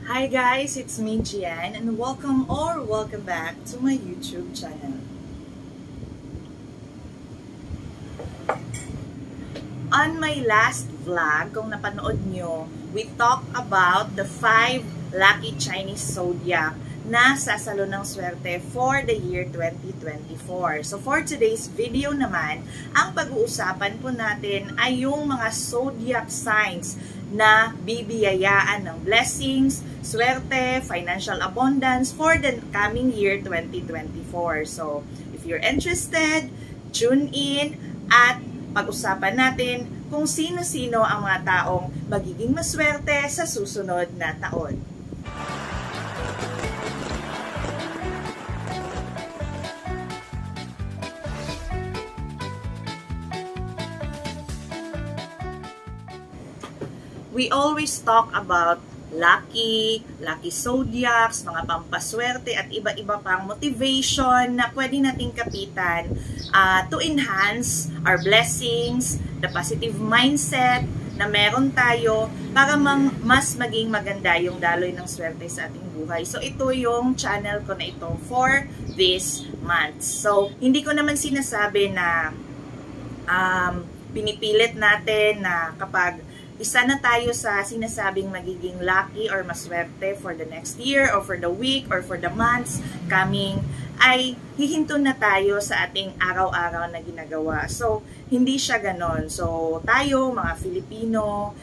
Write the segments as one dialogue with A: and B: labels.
A: Hi guys, it's me Gian and welcome back to my YouTube channel. On my last vlog, kung napanood nyo, we talked about the 5 lucky Chinese zodiac na sasalo ng swerte for the year 2024. So for today's video naman, ang pag-uusapan po natin ay yung mga zodiac signs na bibiyayaan ng blessings, swerte, financial abundance for the coming year 2024. So if you're interested, tune in at pag-usapan natin kung sino-sino ang mga taong magiging maswerte sa susunod na taon. We always talk about lucky zodiacs, mga pampaswerte at iba-iba pang motivation na pwede nating kapitan to enhance our blessings, the positive mindset na meron tayo para mas maging maganda yung daloy ng swerte sa ating buhay. So ito yung channel ko na ito for this month. So hindi ko naman sinasabi na pinipilit natin na kapag isa na tayo sa sinasabing magiging lucky or maswerte for the next year or for the week or for the months coming, ay hihinto na tayo sa ating araw-araw na ginagawa. So, hindi siya ganon. So, tayo, mga Filipino,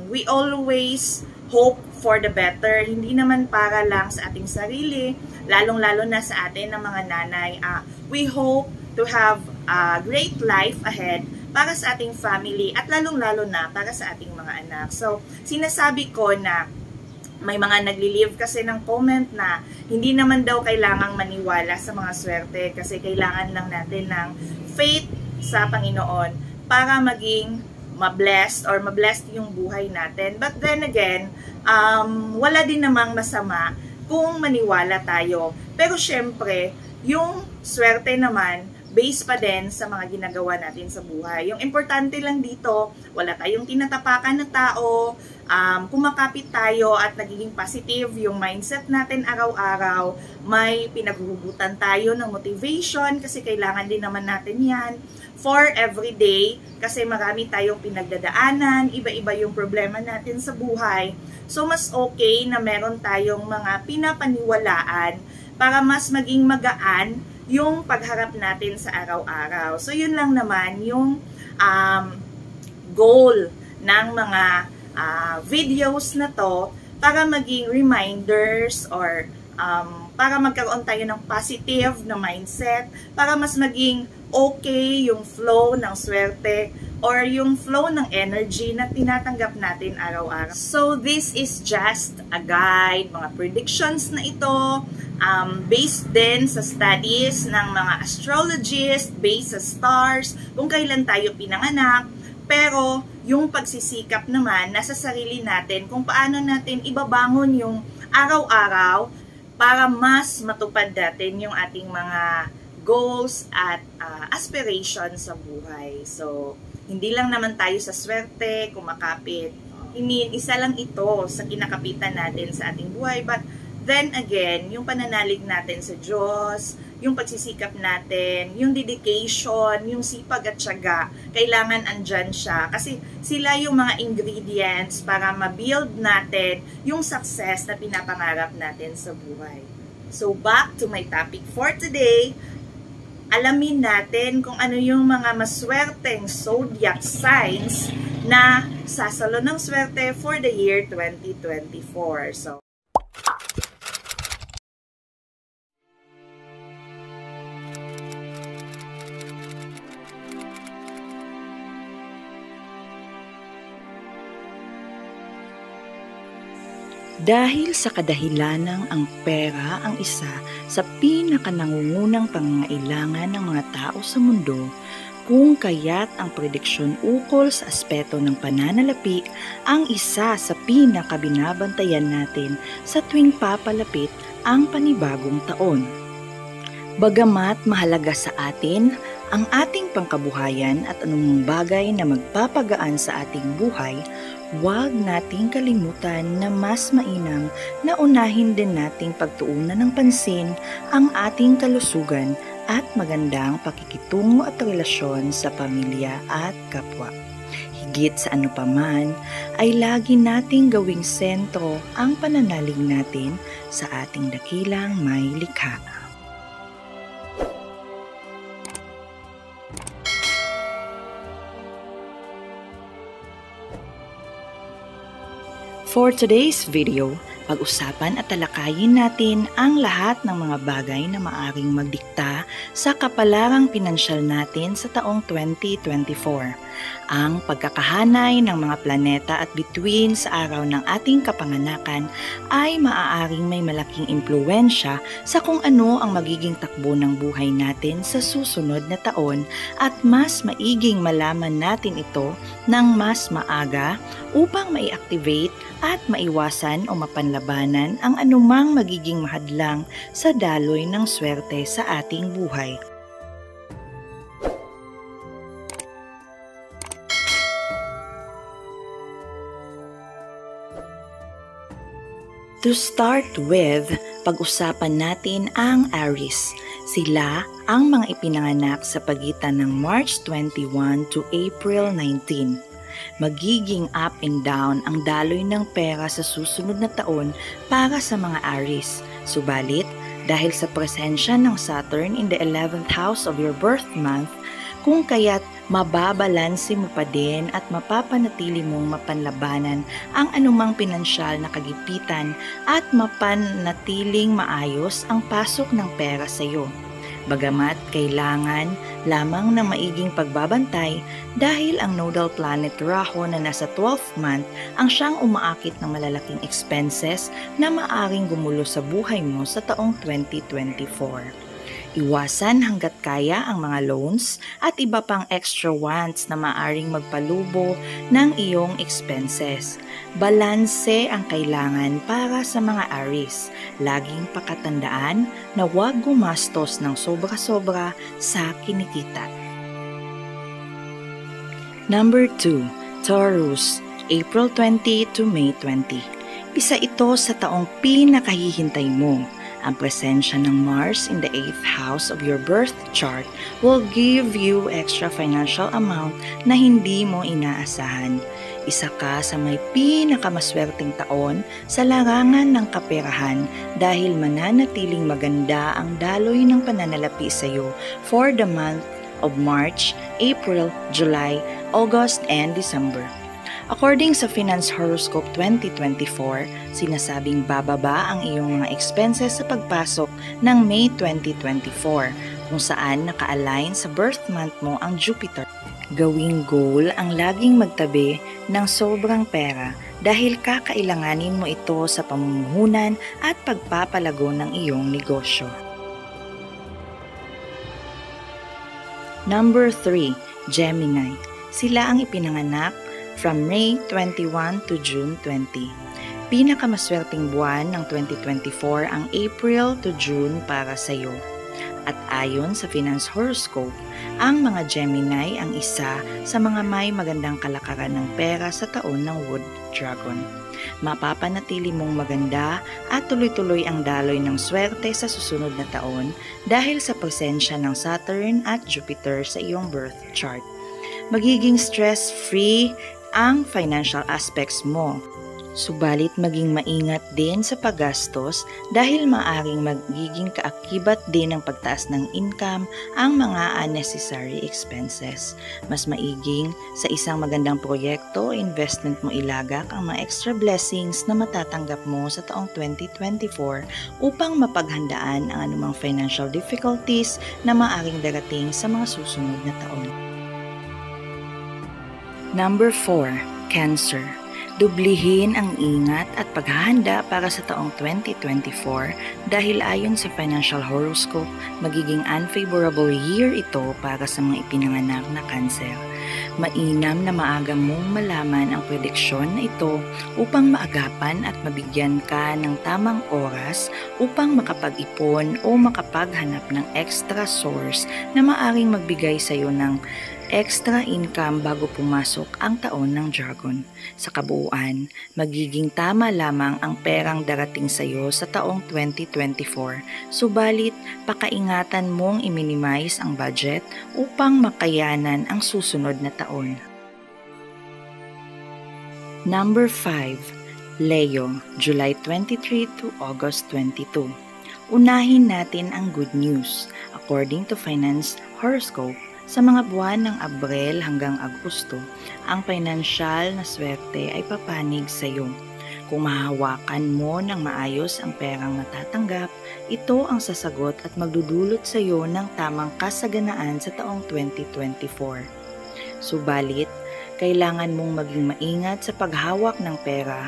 A: we always hope for the better. Hindi naman para lang sa ating sarili, lalong-lalo na sa atin ng mga nanay. We hope to have a great life ahead para sa ating family at lalong-lalo na para sa ating mga anak. So, sinasabi ko na may mga nagli-leave kasi ng comment na hindi naman daw kailangang maniwala sa mga swerte kasi kailangan lang natin ng faith sa Panginoon para maging ma-blessed or ma-blessed yung buhay natin. But then again, wala din namang masama kung maniwala tayo. Pero syempre, yung swerte naman, base pa din sa mga ginagawa natin sa buhay. Yung importante lang dito, wala tayong tinatapakan na tao, kumakapit tayo at nagiging positive yung mindset natin araw-araw, may pinaghuhugutan tayo ng motivation kasi kailangan din naman natin yan for everyday kasi marami tayong pinagdadaanan, iba-iba yung problema natin sa buhay. So mas okay na meron tayong mga pinapaniwalaan para mas maging magaan yung pagharap natin sa araw-araw. So, yun lang naman yung goal ng mga videos na to para maging reminders or para magkaroon tayo ng positive na mindset, para mas maging okay yung flow ng swerte or yung flow ng energy na tinatanggap natin araw-araw. So, this is just a guide, mga predictions na ito, based din sa studies ng mga astrologists, based sa stars, kung kailan tayo pinanganak, pero yung pagsisikap naman nasa sarili natin kung paano natin ibabangon yung araw-araw para mas matupad natin yung ating mga goals at aspirations sa buhay. So, hindi lang naman tayo sa swerte, kumakapit. Isa lang ito sa kinakapitan natin sa ating buhay, but then again, yung pananalig natin sa Diyos, yung pagsisikap natin, yung dedication, yung sipag at tiyaga, kailangan andyan siya. Kasi sila yung mga ingredients para ma-build natin yung success na pinapangarap natin sa buhay. So back to my topic for today, alamin natin kung ano yung mga maswerteng zodiac signs na sasalo ng swerte for the year 2024. So,
B: dahil sa kadahilanang ang pera ang isa sa pinakanangungunang pangangailangan ng mga tao sa mundo, kung kaya't ang prediksyon ukol sa aspeto ng pananalapi ang isa sa pinakabinabantayan natin sa tuwing papalapit ang panibagong taon. Bagamat mahalaga sa atin ang ating pangkabuhayan at anumang bagay na magpapagaan sa ating buhay, Huwag nating kalimutan na mas mainam na unahin din nating pagtuunan ng pansin ang ating kalusugan at magandang pakikitungo at relasyon sa pamilya at kapwa. Higit sa ano paman ay lagi nating gawing sentro ang pananalig natin sa ating dakilang may likha. For today's video, pag-usapan at talakayin natin ang lahat ng mga bagay na maaring magdikta sa kapalarang pinansyal natin sa taong 2024. Ang pagkakahanay ng mga planeta at bituin sa araw ng ating kapanganakan ay maaaring may malaking impluwensya sa kung ano ang magiging takbo ng buhay natin sa susunod na taon at mas maiging malaman natin ito ng mas maaga upang mai-activate at maiwasan o mapanlabanan ang anumang magiging mahadlang sa daloy ng swerte sa ating buhay. To start with, pag-usapan natin ang Aries. Sila ang mga ipinanganak sa pagitan ng March 21 to April 19. Magiging up and down ang daloy ng pera sa susunod na taon para sa mga Aries. Subalit, dahil sa presensya ng Saturn in the 11th house of your birth month, kung kaya't mababalanse mo pa din at mapapanatili mong mapanlabanan ang anumang pinansyal na kagipitan at mapanatiling maayos ang pasok ng pera sa iyo. Bagamat kailangan lamang ng maiging pagbabantay dahil ang nodal planet Rahu na nasa 12th month ang siyang umaakit ng malalaking expenses na maaring gumulo sa buhay mo sa taong 2024. Iwasan hanggat kaya ang mga loans at iba pang extra wants na maaring magpalubo ng iyong expenses. Balanse ang kailangan para sa mga Aries. Laging pakatandaan na huwag gumastos ng sobra-sobra sa kinikita. Number 2, Taurus, April 20 to May 20. Isa ito sa taong pinakahihintay mo. Ang presensya ng Mars in the 8th house of your birth chart will give you extra financial amount na hindi mo inaasahan. Isa ka sa may pinakamaswerteng taon sa larangan ng kaperahan dahil mananatiling maganda ang daloy ng pananalapi sa iyo for the month of March, April, July, August, and December. According sa Finance Horoscope 2024, sinasabing bababa ang iyong mga expenses sa pagpasok ng May 2024, kung saan naka-align sa birth month mo ang Jupiter. Gawing goal ang laging magtabi ng sobrang pera dahil kakailanganin mo ito sa pamumuhunan at pagpapalago ng iyong negosyo. Number 3, Gemini. Sila ang ipinanganak from May 21 to June 20. Pinakamaswerteng buwan ng 2024 ang April to June para sa iyo. At ayon sa Finance Horoscope, ang mga Gemini ang isa sa mga may magandang kalakaran ng pera sa taon ng Wood Dragon. Mapapanatili mong maganda at tuloy-tuloy ang daloy ng swerte sa susunod na taon dahil sa presensya ng Saturn at Jupiter sa iyong birth chart. Magiging stress-free ang financial aspects mo. Subalit maging maingat din sa paggastos dahil maaring magiging kaakibat din ng pagtaas ng income ang mga unnecessary expenses. Mas maiging sa isang magandang proyekto o investment mo ilagak ang mga extra blessings na matatanggap mo sa taong 2024 upang mapaghandaan ang anumang financial difficulties na maaring darating sa mga susunod na taon. Number 4, Cancer. Dublihin ang ingat at paghahanda para sa taong 2024 dahil ayon sa Financial Horoscope, magiging unfavorable year ito para sa mga ipinanganak na Cancer. Mainam na maaga mong malaman ang prediksyon na ito upang maagapan at mabigyan ka ng tamang oras upang makapag-ipon o makapaghanap ng extra source na maaring magbigay sa iyo ng extra income bago pumasok ang taon ng Dragon. Sa kabuuan, magiging tama lamang ang perang darating sa iyo sa taong 2024, subalit pakaingatan mong i-minimize ang budget upang makayanan ang susunod na taon. Number 5. Leo, July 23 to August 22. Unahin natin ang good news. According to Finance Horoscope, sa mga buwan ng Abril hanggang Agosto, ang pinansyal na swerte ay papanig sa iyo. Kung mahahawakan mo ng maayos ang perang matatanggap, ito ang sasagot at magdudulot sa iyo ng tamang kasaganaan sa taong 2024. Subalit, kailangan mong maging maingat sa paghawak ng pera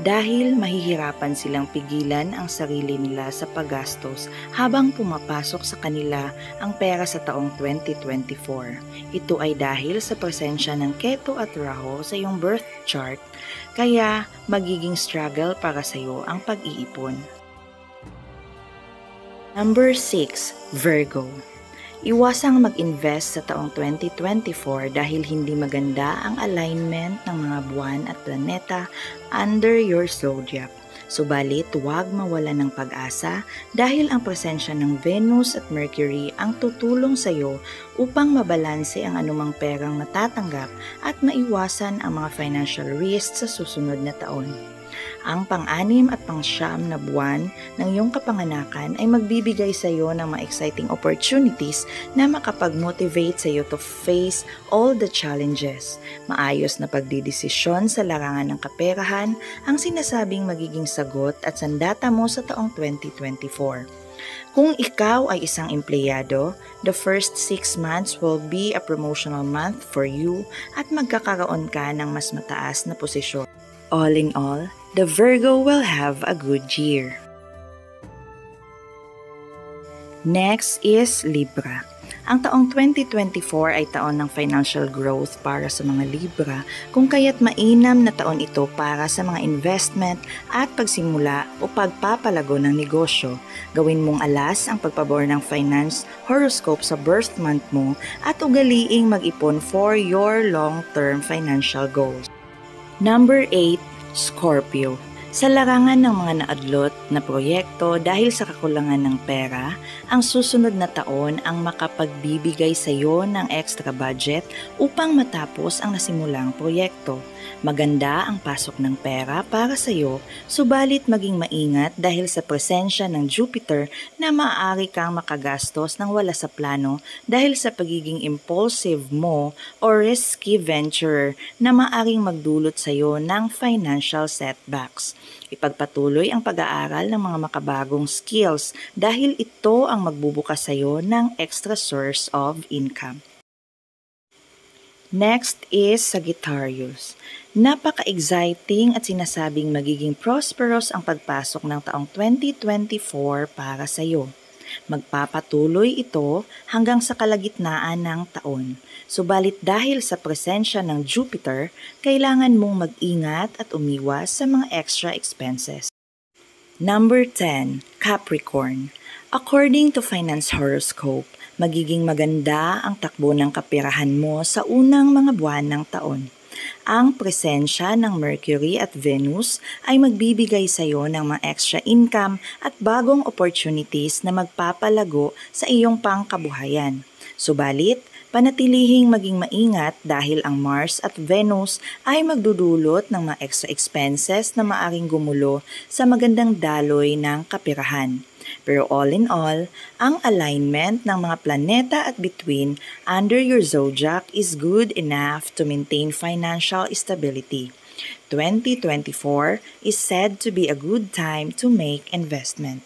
B: dahil mahihirapan silang pigilan ang sarili nila sa paggastos habang pumapasok sa kanila ang pera sa taong 2024. Ito ay dahil sa presensya ng Ketu at Rahu sa iyong birth chart, kaya magiging struggle para sa iyo ang pag-iipon. Number 6. Virgo. Iwasang mag-invest sa taong 2024 dahil hindi maganda ang alignment ng mga buwan at planeta under your zodiac. Subalit, huwag mawala ng pag-asa dahil ang presensya ng Venus at Mercury ang tutulong sa iyo upang mabalanse ang anumang perang matatanggap at maiwasan ang mga financial risks sa susunod na taon. Ang pang-anim at pang-siyam na buwan ng iyong kapanganakan ay magbibigay sa iyo ng mga exciting opportunities na makapag-motivate sa iyo to face all the challenges. Maayos na pagdidesisyon sa larangan ng kaperahan ang sinasabing magiging sagot at sandata mo sa taong 2024. Kung ikaw ay isang empleyado, the first 6 months will be a promotional month for you at magkakaroon ka ng mas mataas na posisyon. All in all, the Virgo will have a good year. Next is Libra. Ang taong 2024 ay taon ng financial growth para sa mga Libra, kung kaya't mainam na taon ito para sa mga investment at pagsimula o pagpapalago ng negosyo. Gawin mong alas ang pagpabor ng finance horoscope sa birth month mo at ugaliing mag-ipon for your long-term financial goals. Number 8. Scorpio. Sa larangan ng mga naadlot na proyekto dahil sa kakulangan ng pera, ang susunod na taon ang makapagbibigay sa iyo ng extra budget upang matapos ang nasimulang proyekto. Maganda ang pasok ng pera para sa iyo, subalit maging maingat dahil sa presensya ng Jupiter na maaari kang makagastos ng wala sa plano dahil sa pagiging impulsive mo o risky venturer na maaring magdulot sa iyo ng financial setbacks. Ipagpatuloy ang pag-aaral ng mga makabagong skills dahil ito ang magbubukas sa iyo ng extra source of income. Next is Sagittarius. Napaka-exciting at sinasabing magiging prosperous ang pagpasok ng taong 2024 para sa iyo. Magpapatuloy ito hanggang sa kalagitnaan ng taon. Subalit dahil sa presensya ng Jupiter, kailangan mong mag-ingat at umiwas sa mga extra expenses. Number 10. Capricorn. According to Finance Horoscope, magiging maganda ang takbo ng kapirahan mo sa unang mga buwan ng taon. Ang presensya ng Mercury at Venus ay magbibigay sa iyo ng mga extra income at bagong opportunities na magpapalago sa iyong pangkabuhayan. Subalit, panatilihing maging maingat dahil ang Mars at Venus ay magdudulot ng mga extra expenses na maaring gumulo sa magandang daloy ng kapirahan. Pero all in all, ang alignment ng mga planeta at bituin under your zodiac is good enough to maintain financial stability. 2024 is said to be a good time to make investment.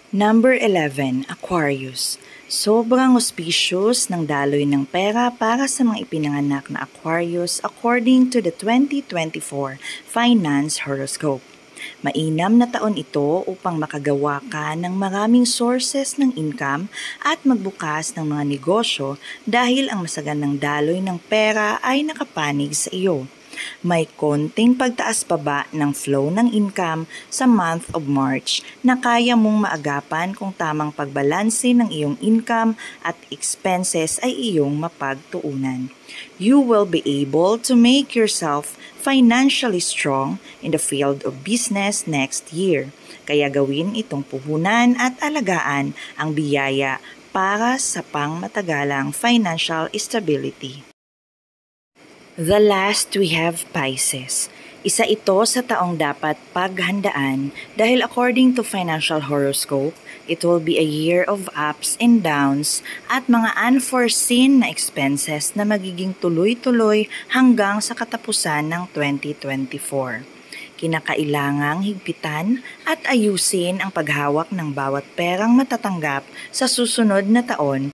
B: Number 11. Aquarius. Sobrang auspicious ng daloy ng pera para sa mga ipinanganak na Aquarius according to the 2024 Finance Horoscope. Mainam na taon ito upang makagawa ka ng maraming sources ng income at magbukas ng mga negosyo dahil ang masaganang daloy ng pera ay nakapanig sa iyo. May konting pagtaas pa ba ng flow ng income sa month of March na kaya mong maagapan kung tamang pagbalanse ng iyong income at expenses ay iyong mapagtuunan. You will be able to make yourself financially strong in the field of business next year. Kaya gawin itong puhunan at alagaan ang biyaya para sa pangmatagalang financial stability. The last we have Pisces. Isa ito sa taong dapat paghandaan dahil according to financial horoscope, it will be a year of ups and downs at mga unforeseen na expenses na magiging tuloy-tuloy hanggang sa katapusan ng 2024. Kinakailangang higpitan at ayusin ang paghawak ng bawat perang matatanggap sa susunod na taon.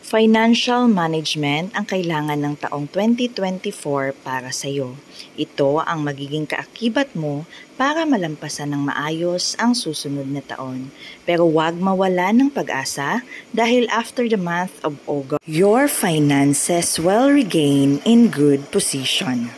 B: Financial management ang kailangan ng taong 2024 para sa iyo. Ito ang magiging kaakibat mo para malampasan ng maayos ang susunod na taon. Pero huwag mawala ng pag-asa dahil after the month of August, your finances will regain in good position.